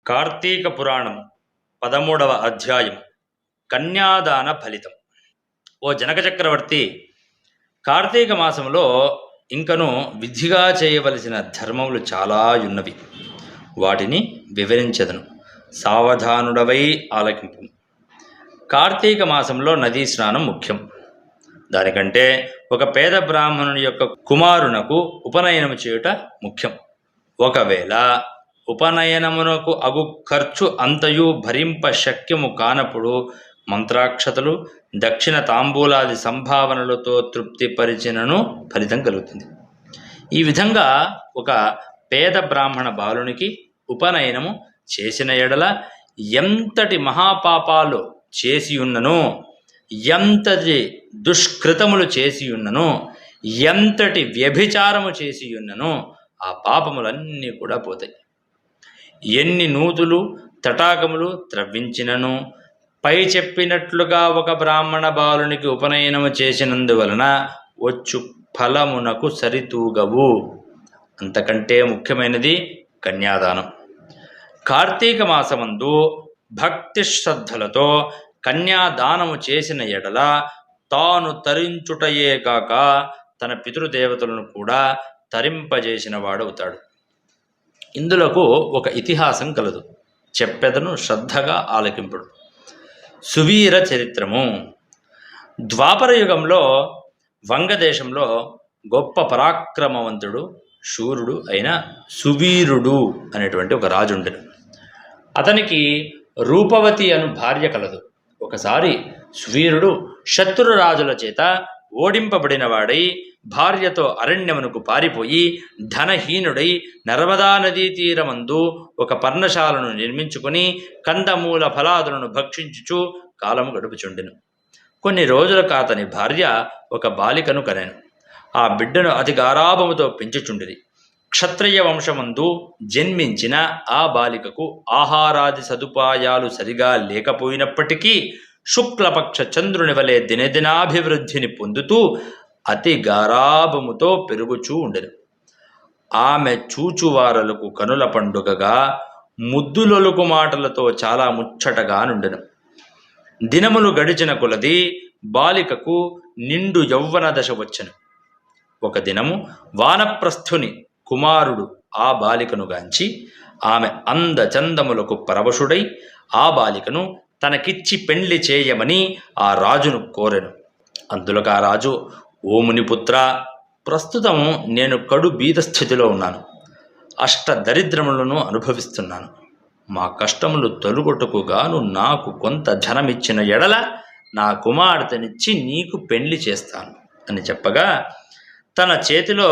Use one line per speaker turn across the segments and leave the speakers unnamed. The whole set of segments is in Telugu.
కార్తీక పురాణం 13వ అధ్యాయం కన్యాదాన ఫలితం. ఓ జనక చక్రవర్తి, కార్తీక మాసంలో ఇంకను విధిగా చేయవలసిన ధర్మములు చాలా ఉన్నవి. వాటిని వివరించెదను, సావధానుడవై ఆలకింపు. కార్తీక మాసంలో నదీ స్నానం ముఖ్యం. దానికంటే ఒక పేద బ్రాహ్మణుని యొక్క కుమారునకు ఉపనయనము చేయుట ముఖ్యం. ఒకవేళ ఉపనయనమునకు అగు ఖర్చు అంతయు భరింప శక్యము కానప్పుడు మంత్రాక్షతలు, దక్షిణ తాంబూలాది సంభావనలతో తృప్తిపరిచినను ఫలితం కలుగుతుంది. ఈ విధంగా ఒక పేద బ్రాహ్మణ బాలునికి ఉపనయనము చేసిన ఎడల ఎంతటి మహాపాపాలు చేసి ఉన్ననో, ఎంతటి దుష్కృతములు చేసి ఉన్ననో, ఎంతటి వ్యభిచారము చేసి ఉన్ననో ఆ పాపములన్నీ కూడా పోతాయి. ఎన్ని నూతులు తటాకములు త్రవ్వించినను పై చెప్పినట్లుగా ఒక బ్రాహ్మణ బాలునికి ఉపనయనము చేసినందువలన వచ్చు ఫలమునకు సరితూగవు. అంతకంటే ముఖ్యమైనది కన్యాదానం. కార్తీక మాసమందు భక్తి శ్రద్ధలతో కన్యాదానము చేసిన ఎడల తాను తరించుటయే కాక తన పితృదేవతలను కూడా తరింపజేసిన వాడవుతాడు. ఇందులకు ఒక ఇతిహాసం కలదు, చెప్పెదను, శ్రద్ధగా ఆలకింపుడు. సువీర చరిత్రము. ద్వాపర యుగంలో వంగదేశంలో గొప్ప పరాక్రమవంతుడు, శూరుడు అయిన సువీరుడు అనేటువంటి ఒక రాజు ఉండెను. అతనికి రూపవతి అను భార్య కలదు. ఒకసారి సువీరుడు శత్రురాజుల చేత ఓడింపబడిన వాడై భార్యతో అరణ్యమునకు పారిపోయి ధనహీనుడై నర్మదా నదీ తీరమందు ఒక పర్ణశాలను నిర్మించుకుని కందమూల ఫలాదులను భక్షించుచు కాలము గడుపుచుండెను. కొన్ని రోజులకు అతని భార్య ఒక బాలికను కనెను. ఆ బిడ్డను అతి గారాభముతో పెంచుచుండిరి. క్షత్రియ వంశమందు జన్మించిన ఆ బాలికకు ఆహారాది సదుపాయాలు సరిగా లేకపోయినప్పటికీ శుక్లపక్ష చంద్రుని వలె దినదినాభివృద్ధిని పొందుతూ అతి గారాభముతో పెరుగుచూ ఉండెను. ఆమె చూచువారలకు కనుల పండుగగా, ముద్దులొలుకు మాటలతో చాలా ముచ్చటగా నుండెను. దినములు గడిచిన కొలది బాలికకు నిండు యౌవన దశ వచ్చెను. ఒక దినము వానప్రస్థుని కుమారుడు ఆ బాలికను గాంచి ఆమె అందచందములకు పరవశుడై ఆ బాలికను తనకిచ్చి పెండ్లి చేయమని ఆ రాజును కోరెను. అందులోకి ఆ రాజు, ఓ మునిపుత్ర, ప్రస్తుతం నేను కడు బీద స్థితిలో ఉన్నాను. అష్ట దరిద్రములను అనుభవిస్తున్నాను. మా కష్టములు తొలుగొట్టుకు గాను నాకు కొంత ధనమిచ్చిన ఎడల నా కుమార్తెనిచ్చి నీకు పెండ్లి చేస్తాను అని చెప్పగా, తన చేతిలో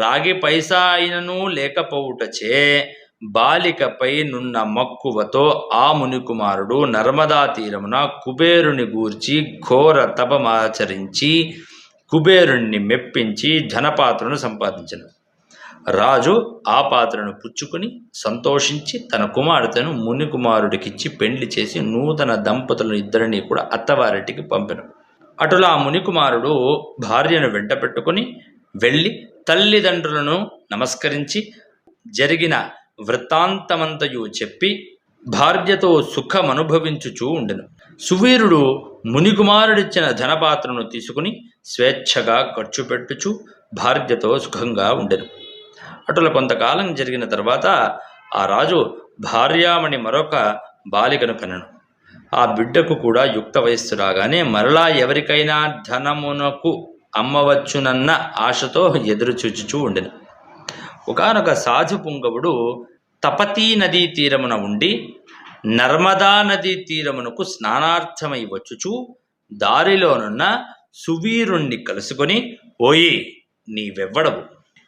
రాగి పైసా అయినను లేకపోవుటచే బాలికపై నున్న మక్కువతో ఆ మునికుమారుడు నర్మదా తీరమున కుబేరుని గూర్చి ఘోర తపమాచరించి కుబేరుణ్ణి మెప్పించి ధనపాత్రను సంపాదించను. రాజు ఆ పాత్రను పుచ్చుకుని సంతోషించి తన కుమార్తెను మునికుమారుడికిచ్చి పెండ్లి చేసి నూతన దంపతులను ఇద్దరిని కూడా అత్తవారింటికి పంపెను. అటులా మునికుమారుడు భార్యను వెంట పెట్టుకుని వెళ్ళి తల్లిదండ్రులను నమస్కరించి జరిగిన వృత్తాంతమంతయు చెప్పి భార్యతో సుఖమనుభవించుచూ ఉండెను. సువీరుడు మునికుమారుడిచ్చిన ధనపాత్రను తీసుకుని స్వేచ్ఛగా ఖర్చు పెట్టుచు భార్యతో సుఖంగా ఉండెను. అటుల కొంతకాలం జరిగిన తర్వాత ఆ రాజు భార్యామణి మరొక బాలికను కనెను. ఆ బిడ్డకు కూడా యుక్త వయస్సు రాగానే మరలా ఎవరికైనా ధనమునకు అమ్మవచ్చునన్న ఆశతో ఎదురు చూచుచూ ఉండెను. ఒకానొక సాధు పుంగవుడు తపతీ నదీ తీరమున ఉండి నర్మదా నదీ తీరమునకు స్నానార్థమై వచ్చుచూ దారిలోనున్న సువీరుణ్ణి కలుసుకొని, ఓయి, నీవెవ్వడవు?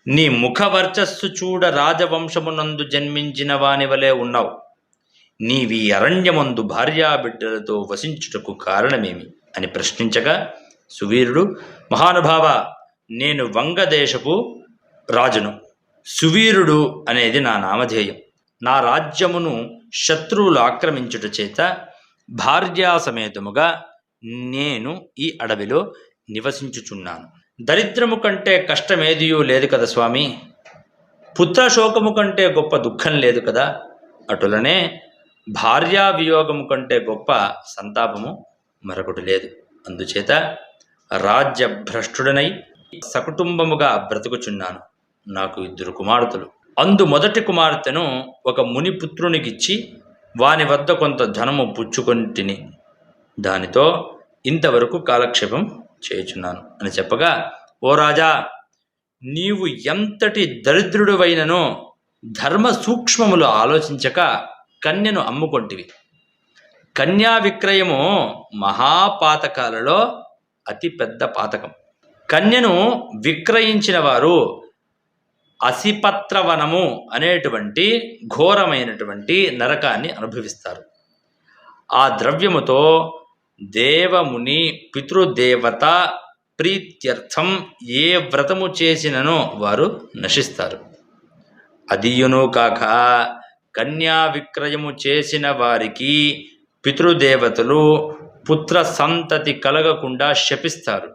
నీ ముఖవర్చస్సు చూడ రాజవంశమునందు జన్మించిన వాని వలె ఉన్నావు. నీవీ అరణ్యమందు భార్యాబిడ్డలతో వసించుటకు కారణమేమి అని ప్రశ్నించగా, సువీరుడు, మహానుభావ, నేను వంగదేశపు రాజును. సువీరుడు అనేది నా నామధేయం. నా రాజ్యమును శత్రువులు ఆక్రమించుట చేత భార్యాసమేతముగా నేను ఈ అడవిలో నివసించుచున్నాను. దరిద్రము కంటే కష్టమేదియూ లేదు కదా స్వామి. పుత్రశోకము కంటే గొప్ప దుఃఖం లేదు కదా. అటులనే భార్యా వియోగము కంటే గొప్ప సంతాపము మరొకటి లేదు. అందుచేత రాజ్య భ్రష్టుడనై సకుటుంబముగా బ్రతుకుచున్నాను. నాకు 2 కుమార్తెలు. అందు మొదటి కుమార్తెను ఒక మునిపుత్రునికిచ్చి వాని వద్ద కొంత ధనము పుచ్చుకొని తిని దానితో ఇంతవరకు కాలక్షేపం చేయుచున్నాను అని చెప్పగా, ఓ రాజా, నీవు ఎంతటి దరిద్రుడివైననో ధర్మ సూక్ష్మములు ఆలోచించక కన్యను అమ్ముకొంటివి. కన్యా విక్రయము మహాపాతకాలలో అతి పెద్ద పాతకం. కన్యను విక్రయించిన వారు అసిపత్రవనము అనేటువంటి ఘోరమైనటువంటి నరకాన్ని అనుభవిస్తారు. ఆ ద్రవ్యముతో దేవముని పితృదేవత ప్రీత్యర్థం ఏ వ్రతము చేసిననో వారు నశిస్తారు. అదియును కాక కన్యా విక్రయము చేసిన వారికి పితృదేవతలు పుత్ర సంతతి కలగకుండా శపిస్తారు.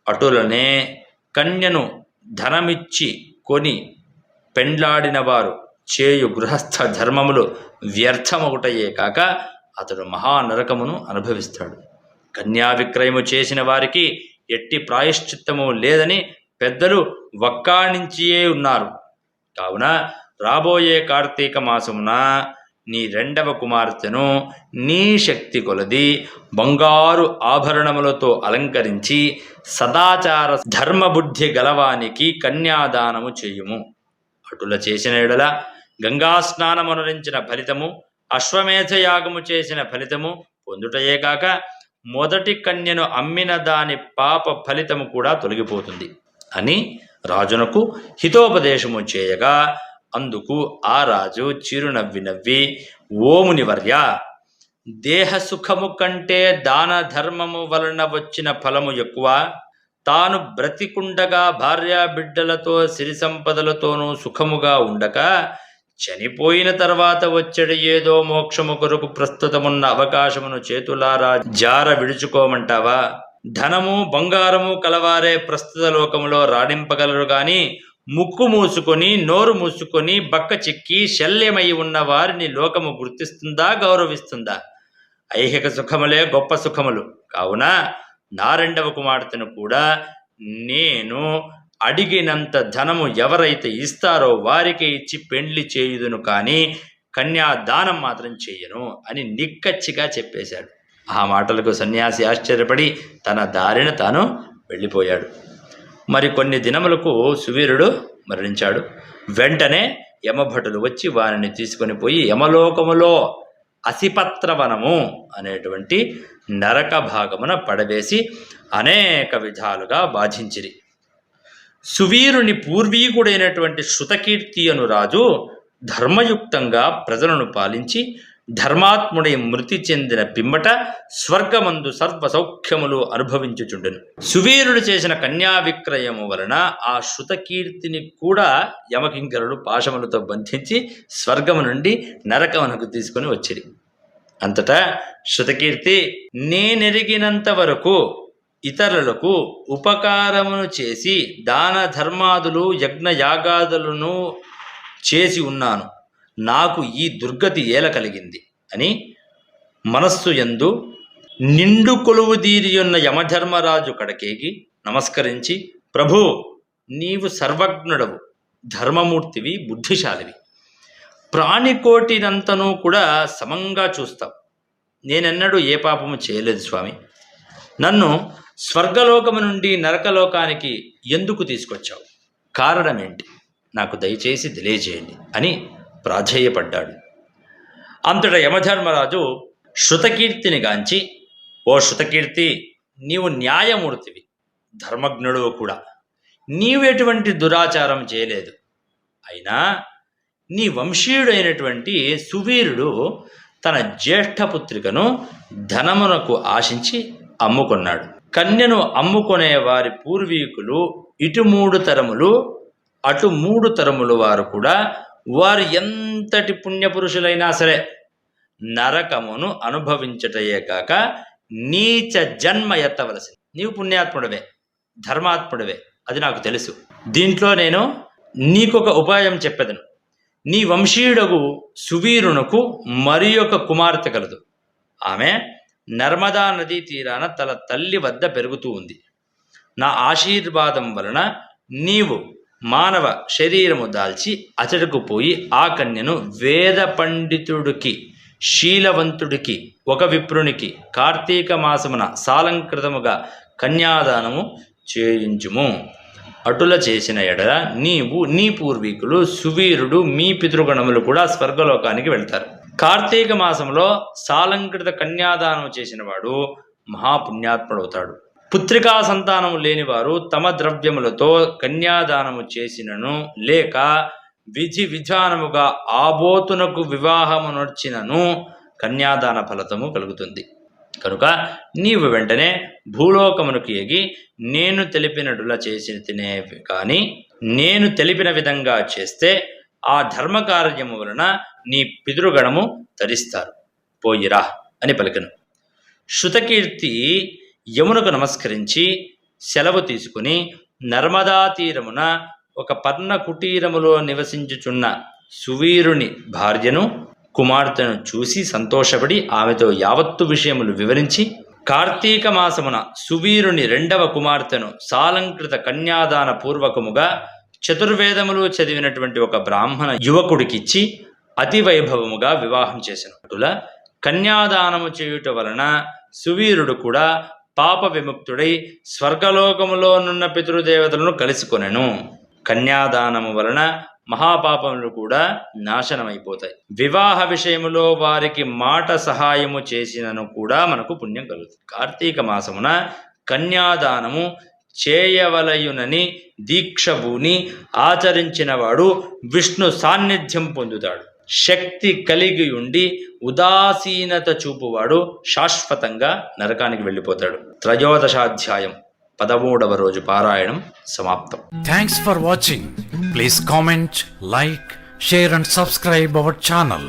అటులనే కన్యను ధనమిచ్చి కొని పెండ్లాడిన వారు చేయు గృహస్థ ధర్మములు వ్యర్థమొకటయే కాక అతడు మహానరకమును అనుభవిస్తాడు. కన్యా విక్రయము చేసిన వారికి ఎట్టి ప్రాయశ్చిత్తము లేదని పెద్దలు వక్కాణించియే ఉన్నారు. కావున రాబోయే కార్తీక మాసమున నీ 2వ కుమార్తెను నీ శక్తి కొలది బంగారు ఆభరణములతో అలంకరించి సదాచార ధర్మబుద్ధి గలవానికి కన్యాదానము చేయుము. అటుల చేసిన ఎడల గంగా స్నానమునరించిన ఫలితము, అశ్వమేధయాగము చేసిన ఫలితము పొందుటయే కాక మొదటి కన్యను అమ్మిన దాని పాప ఫలితము కూడా తొలగిపోతుంది అని రాజునకు హితోపదేశము చేయగా, అందుకు ఆ రాజు చిరునవ్వి నవ్వి, ఓ మునివర్య, దేహ సుఖము కంటే దాన ధర్మము వలన వచ్చిన ఫలము ఎక్కువ. తాను బ్రతికుండగా భార్యా బిడ్డలతో సిరి సంపదలతోనూ సుఖముగా ఉండక చనిపోయిన తర్వాత వచ్చేది ఏదో మోక్షము కొరకు ప్రస్తుతమున్న అవకాశమును చేతులారా జార విడుచుకోమంటావా? ధనము బంగారము కలవారే ప్రస్తుత లోకములో రాణింపగలరు గాని ముక్కు మూసుకొని నోరు మూసుకొని బక్క చిక్కి శల్యమై ఉన్న వారిని లోకము గుర్తిస్తుందా, గౌరవిస్తుందా? ఐహిక సుఖములే గొప్ప సుఖములు. కావున నా 2వ కుమార్తెను కూడా నేను అడిగినంత ధనము ఎవరైతే ఇస్తారో వారికి ఇచ్చి పెండ్లి చేయుదును, కానీ కన్యాదానం మాత్రం చేయను అని నిక్కచ్చిగా చెప్పేశాడు. ఆ మాటలకు సన్యాసి ఆశ్చర్యపడి తన దారిన తాను వెళ్ళిపోయాడు. మరి కొన్ని దినములకు సువీరుడు మరణించాడు. వెంటనే యమభటులు వచ్చి వారిని తీసుకొని పోయి యమలోకములో అసిపత్రవనము అనేటువంటి నరక భాగమున పడవేసి అనేక విధాలుగా బాధించిరి. సువీరుని పూర్వీకుడైనటువంటి శృతకీర్తి అను రాజు ధర్మయుక్తంగా ప్రజలను పాలించి ధర్మాత్ముడై మృతి చెందిన పిమ్మట స్వర్గమందు సర్వ సౌఖ్యములు అనుభవించుచుండెను. సువీరుడు చేసిన కన్యా విక్రయము వలన ఆ శృతకీర్తిని కూడా యమకింకరుడు పాశములతో బంధించి స్వర్గము నుండి నరకమునకు తీసుకొని వచ్చిరి. అంతటా శృతకీర్తి, నేనెరిగినంత వరకు ఇతరులకు ఉపకారమును చేసి దాన ధర్మాదులు యజ్ఞయాగాదులను చేసి ఉన్నాను, నాకు ఈ దుర్గతి ఏల కలిగింది అని మనస్సు యందు నిండు కొలువు దీరియున్న యమధర్మరాజు కడకేగి నమస్కరించి, ప్రభు, నీవు సర్వజ్ఞుడవు, ధర్మమూర్తివి, బుద్ధిశాలివి, ప్రాణికోటినంతనూ కూడా సమంగా చూస్తావు. నేనెన్నడూ ఏ పాపము చేయలేదు స్వామి. నన్ను స్వర్గలోకము నుండి నరకలోకానికి ఎందుకు తీసుకొచ్చావు? కారణమేంటి? నాకు దయచేసి తెలియజేయండి అని ప్రాధేయపడ్డాడు. అంతటా యమధర్మరాజు శృతకీర్తిని గాంచి, ఓ శృతకీర్తి, నీవు న్యాయమూర్తివి, ధర్మజ్ఞుడు కూడా. నీవు ఎటువంటి దురాచారం చేయలేదు. అయినా నీ వంశీయుడైనటువంటి సువీరుడు తన జ్యేష్ఠపుత్రికను ధనమునకు ఆశించి అమ్ముకొన్నాడు. కన్యను అమ్ముకొనే వారి పూర్వీకులు ఇటు 3 తరములు అటు 3 తరములు వారు కూడా వారు ఎంతటి పుణ్యపురుషులైనా సరే నరకమును అనుభవించటయే కాక నీచ జన్మ ఎత్తవలసింది. నీవు పుణ్యాత్ముడవే, ధర్మాత్ముడవే, అది నాకు తెలుసు. దీంట్లో నేను నీకొక ఉపాయం చెప్పెదను. నీ వంశీయుడగు సువీరునకు మరి ఒక కుమార్తె కలదు. ఆమె నర్మదా నదీ తీరాన తన తల్లి వద్ద పెరుగుతూ ఉంది. నా ఆశీర్వాదం వలన నీవు మానవ శరీరము దాల్చి అతడుకు పోయి ఆ కన్యను వేద పండితుడికి, శీలవంతుడికి, ఒక విప్రునికి కార్తీక మాసమున సాలంకృతముగా కన్యాదానము చేయించుము. అటుల చేసిన ఎడల నీవు, నీ పూర్వీకులు, సువీరుడు, మీ పితృగణములు కూడా స్వర్గలోకానికి వెళ్తారు. కార్తీక మాసంలో సాలంకృత కన్యాదానం చేసిన వాడు మహాపుణ్యాత్ముడవుతాడు. పుత్రికా సంతానము లేనివారు తమ ద్రవ్యములతో కన్యాదానము చేసినను లేక విధి విధానముగా ఆబోతునకు వివాహము నొచ్చినను కన్యాదాన ఫలితము కలుగుతుంది. కనుక నీవు వెంటనే భూలోకమునకు ఎగి నేను తెలిపినట్లా చేసి తినేవి కానీ నేను తెలిపిన విధంగా చేస్తే ఆ ధర్మకార్యము వలన నీ పితృగణము తరిస్తారు. పోయిరా అని పలికెను. శృతకీర్తి యమునకు నమస్కరించి సెలవు తీసుకుని నర్మదా తీరమున ఒక పర్ణ కుటీరములో నివసించుచున్న సువీరుని భార్యను, కుమార్తెను చూసి సంతోషపడి ఆమెతో యావత్తు విషయములు వివరించి, కార్తీక మాసమున సువీరుని 2వ కుమార్తెను సాలంకృత కన్యాదాన పూర్వకముగా చతుర్వేదములు చదివినటువంటి ఒక బ్రాహ్మణ యువకుడికిచ్చి అతి వైభవముగా వివాహం చేసినట్టుల కన్యాదానము చేయుట వలన సువీరుడు కూడా పాప విముక్తుడై స్వర్గలోకములోనున్న పితృదేవతలను కలుసుకొనెను. కన్యాదానము వలన మహాపాపములు కూడా నాశనమైపోతాయి. వివాహ విషయములో వారికి మాట సహాయము చేసినను కూడా మనకు పుణ్యం కలుగుతుంది. కార్తీక మాసమున కన్యాదానము చేయవలయునని దీక్షభూని ఆచరించినవాడు విష్ణు సాన్నిధ్యం పొందుతాడు. శక్తి కలిగి ఉండి ఉదాసీనత చూపువాడు శాశ్వతంగా నరకానికి వెళ్ళిపోతాడు. త్రయోదశాధ్యాయం 13వ రోజు పారాయణం సమాప్తం.
Thanks for watching. Please comment, like, share and subscribe our channel.